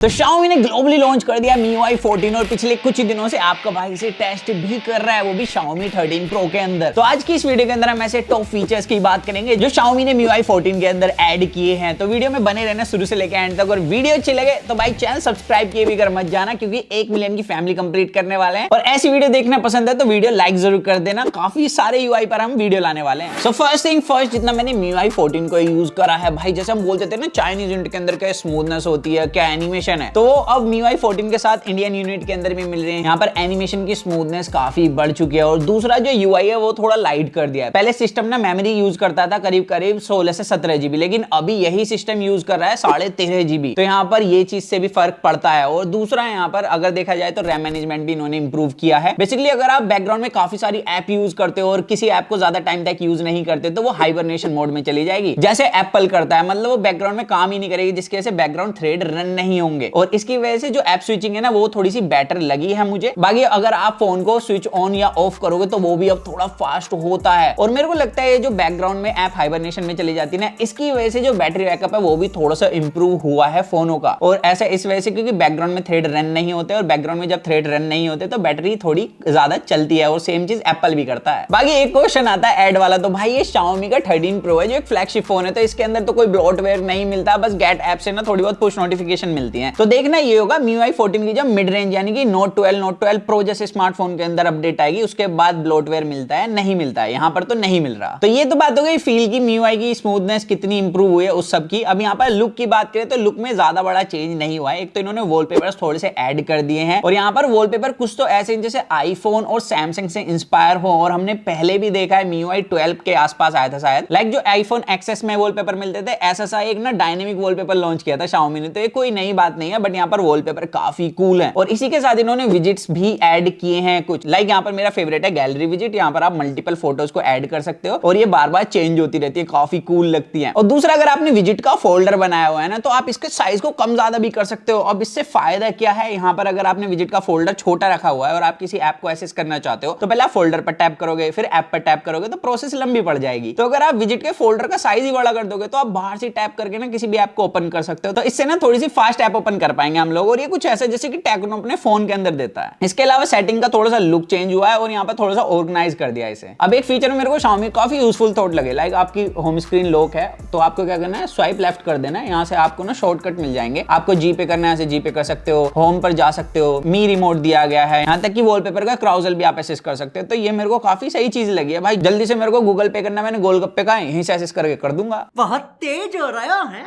तो Xiaomi ने globally launch कर दिया MIUI 14 और पिछले कुछ ही दिनों से आपका भाई इसे टेस्ट भी कर रहा है, वो भी Xiaomi 13 Pro के अंदर। तो आज की इस वीडियो के अंदर हम ऐसे टॉप फीचर्स की बात करेंगे जो Xiaomi ने MIUI 14 के अंदर ऐड किए हैं। तो वीडियो में बने रहना शुरू से लेकर एंड तक, और वीडियो अच्छी लगे तो भाई चैनल सब्सक्राइब किए भी कर मत जाना, क्योंकि 1 मिलियन की फैमिली कंप्लीट करने वाले हैं। और ऐसी वीडियो देखना पसंद है तो वीडियो लाइक जरूर कर देना, काफी सारे UI पर हम वीडियो लाने वाले हैं। सो फर्स्ट थिंग फर्स्ट, जितना मैंने MIUI 14 को यूज करा है भाई, जैसे हम बोलते थे ना चाइनीज यूनिट के अंदर क्या स्मूथनेस होती है, क्या एनिमेशन है, तो वो अब MIUI 14 के साथ इंडियन यूनिट के अंदर भी मिल रहे हैं। यहाँ पर एनिमेशन की स्मूथनेस काफी बढ़ चुकी है, और दूसरा जो UI है वो थोड़ा लाइट कर दिया है। पहले सिस्टम ना मेमोरी यूज करता था करीब 16 से 17 GB, लेकिन अभी यही सिस्टम यूज कर रहा है 13.5 GB। तो यहाँ पर ये चीज से भी फर्क पड़ता है। और दूसरा यहाँ पर अगर देखा जाए तो रैम मैनेजमेंट भी इन्होंने इंप्रूव किया है। बेसिकली अगर आप बैकग्राउंड में काफी सारी ऐप यूज करते हो और किसी ऐप को ज्यादा टाइम तक यूज नहीं करते तो वो हाइबरनेशन मोड में चली जाएगी, जैसे एप्पल करता है। मतलब वो बैकग्राउंड में काम ही नहीं करेगी, जिसकी वजह से बैकग्राउंड थ्रेड रन नहीं होंगे, और इसकी वजह से जो ऐप स्विचिंग है ना वो थोड़ी सी बेटर लगी है मुझे। बाकी अगर आप फोन को स्विच ऑन या ऑफ करोगे तो वो भी अब थोड़ा फास्ट होता है। और मेरे को लगता है ये जो बैकग्राउंड में ऐप हाइबरनेशन में चली जाती है ना, इसकी वजह से जो बैटरी बैकअप है वो भी थोड़ा सा इंप्रूव हुआ है फोनों का। और ऐसा इस वजह से क्योंकि बैकग्राउंड में थ्रेड रन नहीं होते, और बैकग्राउंड में जब थ्रेड रन नहीं होते तो बैटरी थोड़ी ज्यादा चलती है, और सेम चीज एप्पल भी करता है। बाकी एक क्वेश्चन आता है ऐड वाला, तो भाई ये Xiaomi का 13 Pro है जो एक फ्लैगशिप फोन है, तो इसके अंदर तो कोई ब्लोटवेयर नहीं मिलता, बस गेट ऐप से ना थोड़ी बहुत पुश नोटिफिकेशन मिलती है। तो देखना ये होगा MIUI 14 की जब मिड रेंज यानी कि Note 12 Pro जैसे स्मार्टफोन के अंदर अपडेट आएगी, उसके बाद ब्लोटवेयर मिलता है नहीं मिलता है। यहाँ पर तो नहीं मिल रहा। तो ये तो बात हो गई फील की, MIUI की स्मूथनेस कितनी इंप्रूव हुई है उस सब की। अब यहाँ पर लुक की बात करें तो लुक में ज्यादा बड़ा चेंज नहीं हुआ है। एक तो इन्होंने वॉलपेपर्स थोड़े से ऐड कर दिए हैं, और यहाँ पर वॉलपेपर कुछ तो ऐसे जैसे आईफोन और सैमसंग से इंस्पायर हो, और हमने पहले भी देखा है MIUI 12 के आसपास आया था शायद। लाइक जो आईफोन XS में वॉलपेपर मिलते थे, ऐसा सा एक ना डायनेमिक वॉलपेपर लॉन्च किया था Xiaomi ने। तो ये कोई नई बात नहीं है, बट यहाँ पर वॉलपेपर काफी कूल है। और इसी के साथ इन्होंने विजिट्स भी ऐड किए हैं कुछ। लाइक यहाँ पर मेरा फेवरेट है गैलरी विजिट। यहाँ पर आप मल्टीपल फोटोज को ऐड कर सकते हो, और ये बार बार चेंज होती रहती है, काफी कूल लगती है। और दूसरा, अगर आपने विजिट का फोल्डर बनाया हुआ है ना, तो आप इसके साइज को कम ज्यादा भी कर सकते हो। अब इससे फायदा क्या है, यहाँ पर अगर आपने विजिट का फोल्डर छोटा रखा हुआ है और आप किसी ऐप को एक्सेस करना चाहते हो, तो पहले आप फोल्डर पर टैप करोगे, फिर ऐप पर टैप करोगे, तो प्रोसेस लंबी पड़ जाएगी। तो अगर आप विजिट के फोल्डर का साइज ही बड़ा कर दोगे तो आप बाहर से टैप करके ना किसी भी ऐप को ओपन कर सकते हो। तो इससे ना थोड़ी सी फास्ट ऐप ओपन कर पाएंगे हम लोग। और ये कुछ ऐसा जैसे कि टेक्नो अपने फोन के अंदर देता है। इसके अलावा सेटिंग का थोड़ा सा लुक चेंज हुआ है, और यहाँ पर थोड़ा सा ऑर्गेनाइज कर दिया इसे। अब एक फीचर मेरे को Xiaomi काफी यूजफुल थॉट लगे। लाइक आपकी होम स्क्रीन लॉक है, तो आपको क्या करना है, स्वाइप लेफ्ट कर देना है। यहाँ से आपको ना शॉर्टकट मिल जाएंगे। आपको जीपे करना है, ऐसे जीपे कर सकते हो, होम पर जा सकते हो, मी रिमोट दिया गया है, यहाँ तक कि वॉलपेपर का क्राउजल भी आप एक्सेस कर सकते हो। तो ये मेरे को काफी सही चीज लगी है भाई। जल्दी से मेरे को गूगल पे करना, मैंने गोलगप्पे का यहीं से एक्सेस करके कर दूंगा। बहुत तेज हो रहा है।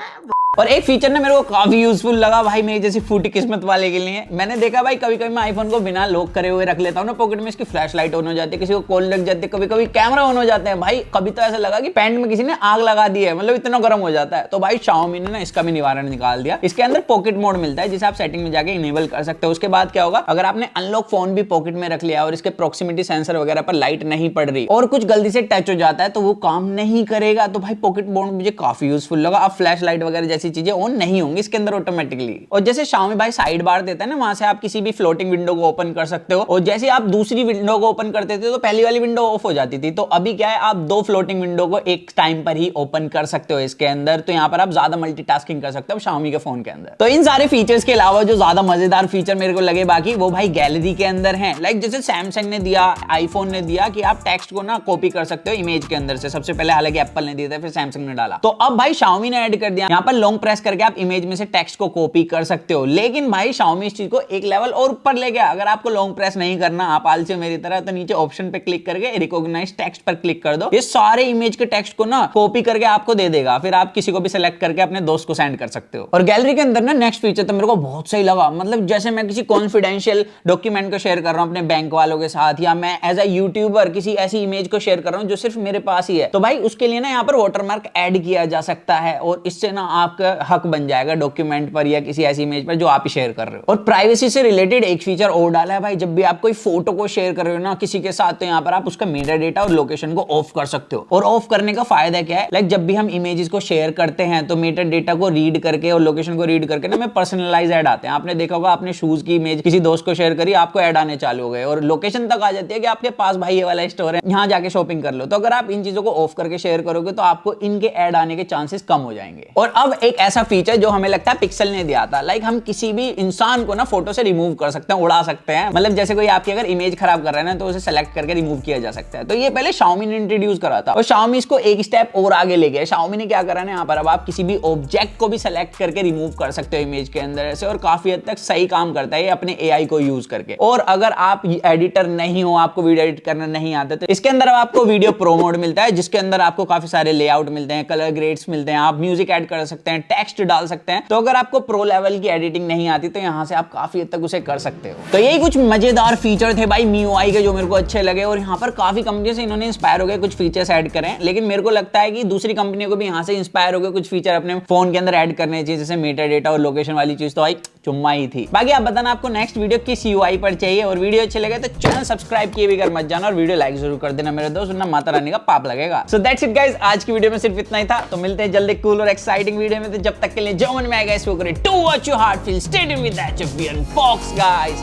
और एक फीचर ने मेरे को काफी यूजफुल लगा भाई, मेरी जैसी फूटी किस्मत वाले के लिए। मैंने देखा भाई कभी कभी मैं आईफोन को बिना लॉक करे हुए रख लेता हूँ ना पॉकेट में, इसकी फ्लैश लाइट ऑन हो जाती है, किसी को कॉल लग जाती है, कभी कभी कैमरा ऑन हो जाते हैं भाई। कभी तो ऐसा लगा कि पैंट में किसी ने आग लगा दी है, मतलब इतना गर्म हो जाता है। तो भाई Xiaomi ने ना इसका भी निवारण निकाल दिया। इसके अंदर पॉकेट मोड मिलता है, जिसे आप सेटिंग में जाके इनेबल कर सकते हो। उसके बाद क्या होगा, अगर आपने अनलॉक फोन भी पॉकेट में रख लिया और इसके प्रोक्सिमिटी सेंसर वगैरह पर लाइट नहीं पड़ रही और कुछ गलती से टच हो जाता है तो वो काम नहीं करेगा। तो भाई पॉकेट मोड मुझे काफी यूजफुल लगा। अब फ्लैश लाइट वगैरह जैसी चीजें ऑन नहीं होंगी इसके अंदर ऑटोमेटिकली। और जैसे Xiaomi भाई साइड बार देता है ना, वहां से आप किसी भी फ्लोटिंग विंडो को ओपन कर सकते हो। और जैसे आप दूसरी विंडो को ओपन करते थे तो पहली वाली विंडो ऑफ हो जाती थी, तो अभी क्या है, आप 2 फ्लोटिंग विंडो को एक टाइम पर ही ओपन कर सकते हो इसके अंदर। तो यहाँ पर आप ज्यादा मल्टीटास्किंग कर सकते हो Xiaomi के फोन के अंदर। तो इन सारे फीचर्स के अलावा जो ज्यादा मजेदार फीचर मेरे को लगे बाकी, वो भाई गैलरी के अंदर है। लाइक जैसे सैमसंग ने दिया, आईफोन ने दिया कि आप टेक्स्ट को ना कॉपी कर सकते हो इमेज के अंदर से। सबसे पहले हालांकि एप्पल ने दिया था, फिर सैमसंग ने डाला। तो अब भाई Xiaomi ने ऐड कर दिया, यहाँ पर लॉन्ग प्रेस करके आप इमेज में से टेक्स्ट को कॉपी कर सकते हो। लेकिन भाई Xiaomi इस चीज को एक लेवल और ऊपर ले गया। अगर आपको लॉन्ग प्रेस नहीं करना, आप आलसी हो मेरी तरह, तो नीचे ऑप्शन पे क्लिक करके रिकॉग्नाइज टेक्स्ट पर क्लिक कर दो। ये सारे इमेज के टेक्स्ट को ना कॉपी करके आपको दे देगा, फिर आप किसी को भी सिलेक्ट करके अपने दोस्त को सेंड कर सकते हो। और गैलरी के अंदर ना नेक्स्ट फीचर तो मेरे को बहुत सही लगा। मतलब जैसे मैं किसी कॉन्फिडेंशियल डॉक्यूमेंट को शेयर कर रहा हूं अपने बैंक वालों के साथ, या मैं एज अ यूट्यूबर किसी ऐसी इमेज को शेयर कर रहा हूं जो सिर्फ मेरे पास ही है, तो भाई उसके लिए ना यहाँ पर वाटरमार्क ऐड किया जा सकता है, और इससे ना आपका हक बन जाएगा डॉक्यूमेंट पर या किसी ऐसी इमेज पर जो आप ही शेयर कर रहे हो। और प्राइवेसी से रिलेटेड एक फीचर और डाला है भाई, जब भी आप कोई फोटो को शेयर कर रहे हो ना किसी के साथ, तो यहाँ पर आप उसका मेटा डेटा और लोकेशन को ऑफ कर सकते हो। और ऑफ करने का फायदा क्या है, लाइक जब भी हम इमेजेस को शेयर करते हैं तो मेटा डेटा को रीड करके और लोकेशन को रीड करके ना हमें पर्सनलाइज ऐड आते हैं। आपने देखा होगा, आपने शूज की इमेज किसी दोस्त को शेयर करी, आपको ऐड आने चालू हो गए, और लोकेशन तक आ जाती है कि आपके पास भाई ये वाला स्टोर है, यहाँ जाके शॉपिंग कर लो। तो अगर आप इन चीजों को ऑफ करके शेयर करोगे तो आपको इनके ऐड आने के चांसेस कम हो जाएंगे। और अब एक एक ऐसा फीचर जो हमें लगता है पिक्सल ने दिया था। लाइक हम किसी भी इंसान को ना फोटो से रिमूव कर सकते हैं, उड़ा सकते हैं। मतलब जैसे कोई आपकी अगर इमेज खराब कर रहा है ना, तो उसे सेलेक्ट करके रिमूव किया जा सकता है। तो ये पहले Xiaomi ने इंट्रोड्यूस करा था और Xiaomi इसको एक स्टेप और आगे ले गया। Xiaomi ने क्या करा है यहाँ पर, अब आप किसी भी ऑब्जेक्ट को भी सेलेक्ट करके रिमूव कर सकते हो इमेज के अंदर ऐसे, और काफी हद तक सही काम करता है ये अपने AI को यूज करके। और अगर आप एडिटर नहीं हो, आपको वीडियो एडिट करना नहीं आता, तो इसके अंदर अब आपको वीडियो प्रो मोड मिलता है, जिसके अंदर आपको काफी सारे लेआउट मिलते हैं, कलर ग्रेड्स मिलते हैं, आप म्यूजिक ऐड कर सकते हैं, टेक्स्ट डाल सकते हैं। तो अगर आपको प्रो लेवल की एडिटिंग नहीं आती तो यहाँ से आप काफी हद तक उसे कर सकते हो। तो यही कुछ मजेदार फीचर थे भाई MIUI के जो मेरे को अच्छे लगे, और यहाँ पर काफी कंपनी से इन्होंने इंस्पायर हो गए कुछ फीचर्स ऐड करें। लेकिन मेरे को लगता है कि दूसरी कंपनियों को भी यहाँ से इंस्पायर हो गए कुछ फीचर अपने फोन के अंदर ऐड करने चाहिए, जैसे मेटा डेटा और लोकेशन वाली चीज तो भाई चुम्मा ही थी। बाकी आप बताना आपको नेक्स्ट वीडियो किस UI पर चाहिए, और वीडियो अच्छे लगे तो चैनल सब्सक्राइब किए बिगर मत जाना, और वीडियो लाइक जरूर कर देना मेरे दोस्त, वरना माता रानी का पाप लगेगा। सो दैट्स इट गाइस, आज की वीडियो में सिर्फ इतना ही था। तो मिलते हैं जल्दी कूल और एक्साइटिंग वीडियो में। तो जब तक के लिए जो मन में आएगा इसको करें, to watch your heart feel, stay tuned with that champion fox guys,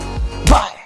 bye.